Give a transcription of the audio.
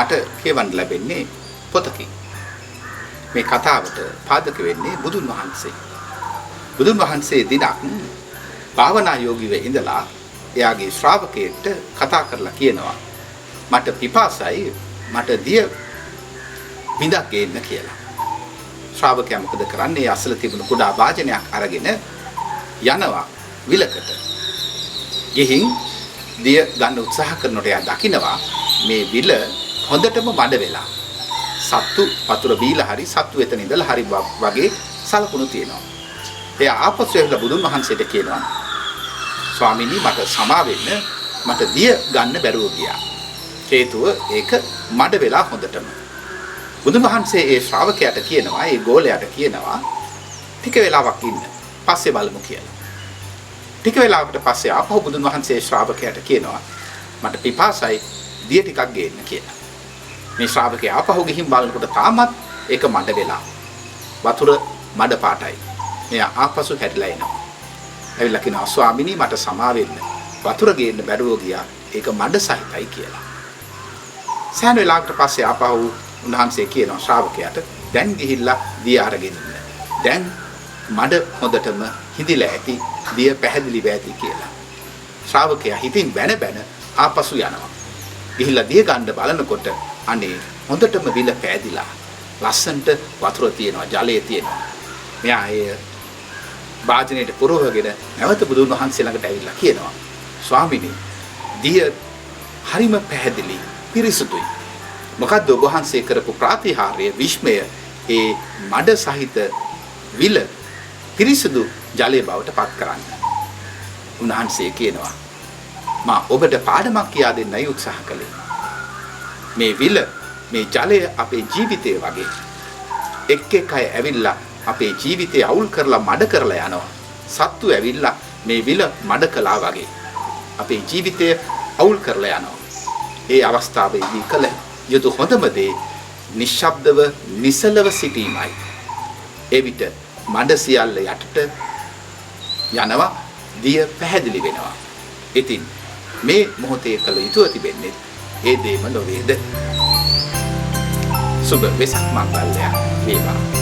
මට කියවන්න ලැබෙන්නේ පොතකින්. මේ කතාවට පාදක වෙන්නේ බුදුන් වහන්සේ. බුදුන් වහන්සේ දිනක් භාවනා යෝගීව ඉඳලා එයාගේ ශ්‍රාවකයෙක්ට කතා කරලා කියනවා මට පිපාසයි මට දිය බිඳක් ගේන්න කියලා. ශ්‍රාවකයා මොකද කරන්නේ? අසල තිබුණු කුඩා වාජනයක් අරගෙන යනවා විලකට. ගිහින් දිය ගන්න උත්සාහ කරනකොට එයා දකිනවා මේ විල හොඳටම මඩ වෙලා. සත්තු වතුර බීලා හරි සත්තු එතන ඉඳලා හරි වගේ සලකුණු තියෙනවා. එයා ආපසු ඇවිල්ලා බුදුන් වහන්සේට කියනවා ස්වාමීනි මට සමා වෙන්න මට දිය ගන්න බැරුව ගියා. හේතුව ඒක මඩ වෙලා හොඳටම. බුදුන් වහන්සේ ඒ ශ්‍රාවකයාට කියනවා ඒ ගෝලයාට කියනවා ටික වෙලාවක් ඉන්න පස්සේ බලමු කියලා. ටික වෙලාවකට පස්සේ ආපහු බුදුන් වහන්සේ ශ්‍රාවකයාට කියනවා මට පිපාසයි දිය ටිකක් ගේන්න කියලා. මේ ශ්‍රාවකයා ආපහු ගිහින් බලනකොට තාමත් ඒක මඩ වෙලා. වතුර මඩ පාටයි. මෙයා ආපසු හැරිලා එනවා. ඇවිල්ලා කියනවා ස්වාමිනී මට සමා වෙන්න. වතුර ගේන්න බැරුව ගියා. ඒක මඩ සහිතයි කියලා. සෑහෙන වෙලාවකට පස්සේ ආපහු උන්වහන්සේ කියනවා ශ්‍රාවකයාට දැන් ගිහිල්ලා දිය අරගෙන ඉන්න. දැන් මඩ හොඳටම හිඳිලා ඇති දිය පැහැදිලි වෙති කියලා. ශ්‍රාවකයා හිතින් බැන බැන ආපසු යනවා. ගිහිල්ලා දිය ගන්න බලනකොට අනේ හොඳටම විල පෑදිලා ලස්සන්ට වතුර තියෙනවා ජලය තියෙනවා. මෙයා ඒ වාජනේට පුරවගෙන නැවත බුදුන් වහන්සේ ළඟට ඇවිල්ලා කියනවා ස්වාමීනි දිය හරිම පැහැදිලි පිරිසුදුයි. මොකද්ද ඔබ වහන්සේ කරපු ප්‍රාතිහාර්ය විශ්මය ඒ මඩ සහිත විල පිරිසුදු ජලයේ බවට පත් කරන්න. උන්වහන්සේ කියනවා මා ඔබට පාඩමක් කියා දෙන්නයි උත්සාහ කළේ. මේ විල මේ ජලය අපේ ජීවිතය වගේ එක් එක් අය ඇවිල්ලා අපේ ජීවිතය අවුල් කරලා මඩ කරලා යනවා. සත්තු ඇවිල්ලා මේ විල මඩ කළා වගේ අපේ ජීවිතය අවුල් කරලා යනවා. ඒ අවස්ථාවේදී කළ යුතු හොඳම දේ නිශ්ශබ්දව නිසලව සිටීමයි. එවිට මඩ සියල්ල යටට යනවා දිය පැහැදිලි වෙනවා. ඉතින් මේ මොහොතේ කළ යුතුව තිබෙන්නේ ඒ දේම නොවේද? සුබ වෙසක් මංගල්‍යයක් වේවා.